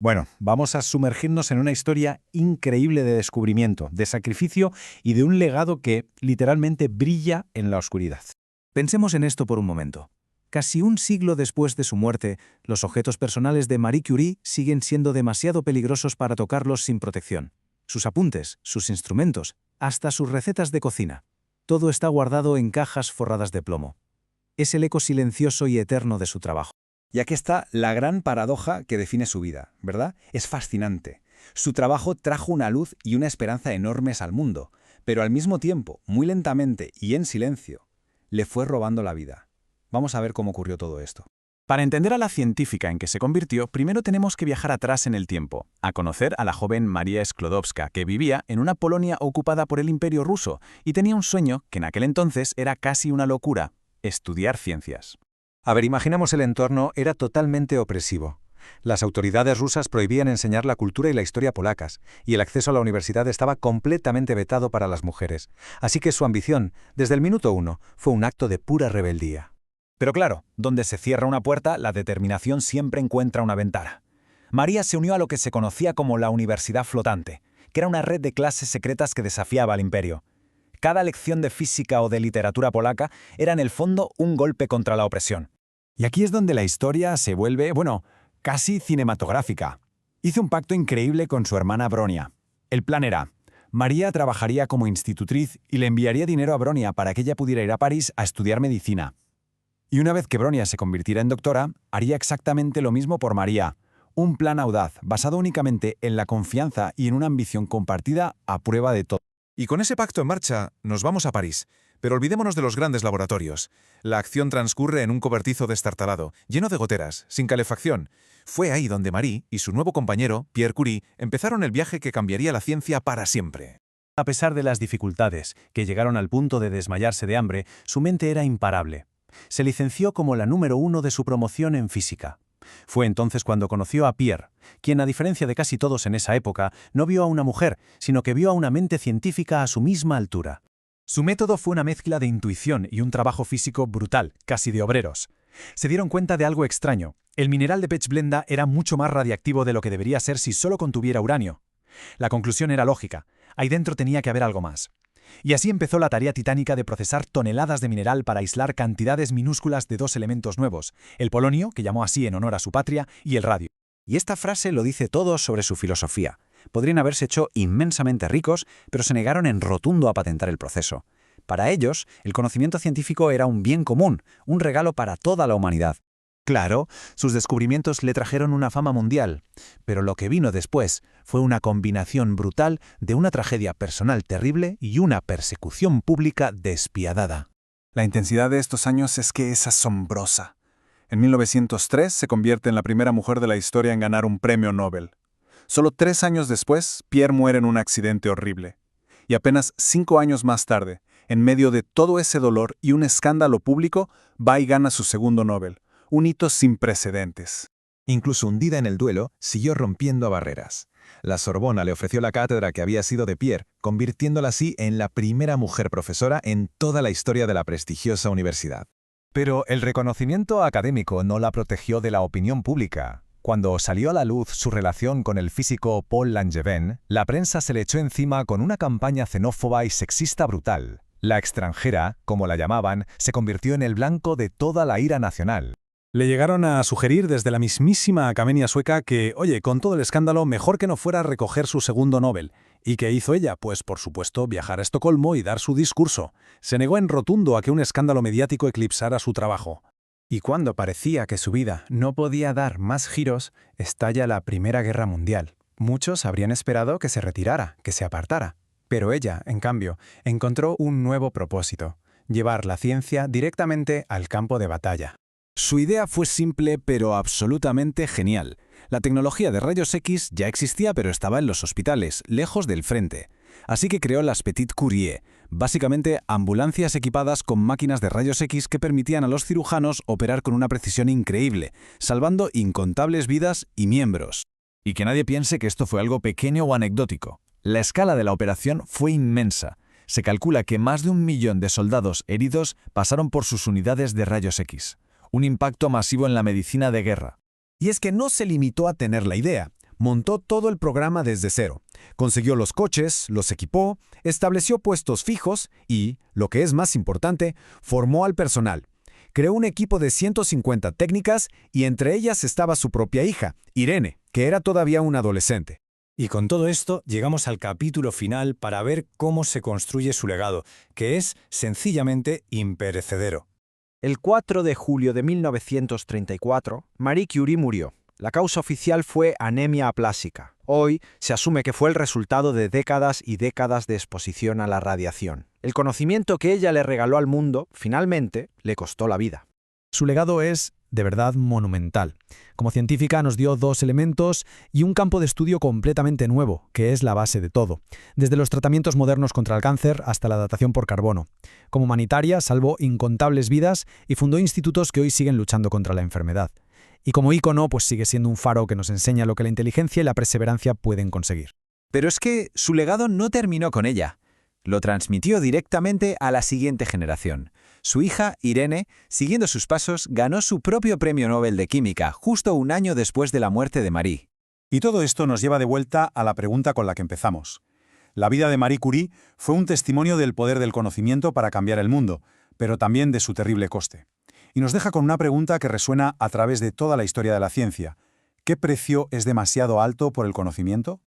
Bueno, vamos a sumergirnos en una historia increíble de descubrimiento, de sacrificio y de un legado que literalmente brilla en la oscuridad. Pensemos en esto por un momento. Casi un siglo después de su muerte, los objetos personales de Marie Curie siguen siendo demasiado peligrosos para tocarlos sin protección. Sus apuntes, sus instrumentos, hasta sus recetas de cocina. Todo está guardado en cajas forradas de plomo. Es el eco silencioso y eterno de su trabajo. Y aquí está la gran paradoja que define su vida, ¿verdad? Es fascinante. Su trabajo trajo una luz y una esperanza enormes al mundo, pero al mismo tiempo, muy lentamente y en silencio, le fue robando la vida. Vamos a ver cómo ocurrió todo esto. Para entender a la científica en que se convirtió, primero tenemos que viajar atrás en el tiempo, a conocer a la joven María Sklodowska, que vivía en una Polonia ocupada por el Imperio ruso y tenía un sueño que en aquel entonces era casi una locura: estudiar ciencias. A ver, imaginamos el entorno era totalmente opresivo. Las autoridades rusas prohibían enseñar la cultura y la historia polacas, y el acceso a la universidad estaba completamente vetado para las mujeres. Así que su ambición, desde el minuto uno, fue un acto de pura rebeldía. Pero claro, donde se cierra una puerta, la determinación siempre encuentra una ventana. María se unió a lo que se conocía como la Universidad Flotante, que era una red de clases secretas que desafiaba al imperio. Cada lección de física o de literatura polaca era en el fondo un golpe contra la opresión. Y aquí es donde la historia se vuelve, casi cinematográfica. Hizo un pacto increíble con su hermana Bronia. El plan era: María trabajaría como institutriz y le enviaría dinero a Bronia para que ella pudiera ir a París a estudiar medicina. Y una vez que Bronia se convirtiera en doctora, haría exactamente lo mismo por María. Un plan audaz, basado únicamente en la confianza y en una ambición compartida a prueba de todo. Y con ese pacto en marcha, nos vamos a París. Pero olvidémonos de los grandes laboratorios. La acción transcurre en un cobertizo destartalado, lleno de goteras, sin calefacción. Fue ahí donde Marie y su nuevo compañero, Pierre Curie, empezaron el viaje que cambiaría la ciencia para siempre. A pesar de las dificultades, que llegaron al punto de desmayarse de hambre, su mente era imparable. Se licenció como la número 1 de su promoción en física. Fue entonces cuando conoció a Pierre, quien, a diferencia de casi todos en esa época, no vio a una mujer, sino que vio a una mente científica a su misma altura. Su método fue una mezcla de intuición y un trabajo físico brutal, casi de obreros. Se dieron cuenta de algo extraño: el mineral de Pechblenda era mucho más radiactivo de lo que debería ser si solo contuviera uranio. La conclusión era lógica: ahí dentro tenía que haber algo más. Y así empezó la tarea titánica de procesar toneladas de mineral para aislar cantidades minúsculas de dos elementos nuevos: el polonio, que llamó así en honor a su patria, y el radio. Y esta frase lo dice todo sobre su filosofía. Podrían haberse hecho inmensamente ricos, pero se negaron en rotundo a patentar el proceso. Para ellos, el conocimiento científico era un bien común, un regalo para toda la humanidad. Claro, sus descubrimientos le trajeron una fama mundial, pero lo que vino después fue una combinación brutal de una tragedia personal terrible y una persecución pública despiadada. La intensidad de estos años es que es asombrosa. En 1903 se convierte en la primera mujer de la historia en ganar un premio Nobel. Solo 3 años después, Pierre muere en un accidente horrible. Y apenas 5 años más tarde, en medio de todo ese dolor y un escándalo público, va y gana su segundo Nobel. Un hito sin precedentes. Incluso hundida en el duelo, siguió rompiendo barreras. La Sorbona le ofreció la cátedra que había sido de Pierre, convirtiéndola así en la primera mujer profesora en toda la historia de la prestigiosa universidad. Pero el reconocimiento académico no la protegió de la opinión pública. Cuando salió a la luz su relación con el físico Paul Langevin, la prensa se le echó encima con una campaña xenófoba y sexista brutal. La extranjera, como la llamaban, se convirtió en el blanco de toda la ira nacional. Le llegaron a sugerir desde la mismísima Academia Sueca que, con todo el escándalo, mejor que no fuera a recoger su segundo Nobel. ¿Y qué hizo ella? Pues, por supuesto, viajar a Estocolmo y dar su discurso. Se negó en rotundo a que un escándalo mediático eclipsara su trabajo. Y cuando parecía que su vida no podía dar más giros, estalla la Primera Guerra Mundial. Muchos habrían esperado que se retirara, que se apartara. Pero ella, en cambio, encontró un nuevo propósito: llevar la ciencia directamente al campo de batalla. Su idea fue simple pero absolutamente genial. La tecnología de rayos X ya existía, pero estaba en los hospitales, lejos del frente. Así que creó las Petit Courier, básicamente ambulancias equipadas con máquinas de rayos X que permitían a los cirujanos operar con una precisión increíble, salvando incontables vidas y miembros. Y que nadie piense que esto fue algo pequeño o anecdótico. La escala de la operación fue inmensa. Se calcula que más de 1 millón de soldados heridos pasaron por sus unidades de rayos X. Un impacto masivo en la medicina de guerra. Y es que no se limitó a tener la idea. Montó todo el programa desde cero. Consiguió los coches, los equipó, estableció puestos fijos y, lo que es más importante, formó al personal. Creó un equipo de 150 técnicas y entre ellas estaba su propia hija, Irene, que era todavía una adolescente. Y con todo esto llegamos al capítulo final para ver cómo se construye su legado, que es sencillamente imperecedero. El 4 de julio de 1934, Marie Curie murió. La causa oficial fue anemia aplásica. Hoy se asume que fue el resultado de décadas y décadas de exposición a la radiación. El conocimiento que ella le regaló al mundo, finalmente, le costó la vida. Su legado es, de verdad, monumental. Como científica nos dio dos elementos y un campo de estudio completamente nuevo, que es la base de todo, desde los tratamientos modernos contra el cáncer hasta la datación por carbono. Como humanitaria, salvó incontables vidas y fundó institutos que hoy siguen luchando contra la enfermedad. Y como ícono, pues sigue siendo un faro que nos enseña lo que la inteligencia y la perseverancia pueden conseguir. Pero es que su legado no terminó con ella. Lo transmitió directamente a la siguiente generación. Su hija, Irene, siguiendo sus pasos, ganó su propio premio Nobel de Química, justo un año después de la muerte de Marie. Y todo esto nos lleva de vuelta a la pregunta con la que empezamos. La vida de Marie Curie fue un testimonio del poder del conocimiento para cambiar el mundo, pero también de su terrible coste. Y nos deja con una pregunta que resuena a través de toda la historia de la ciencia. ¿Qué precio es demasiado alto por el conocimiento?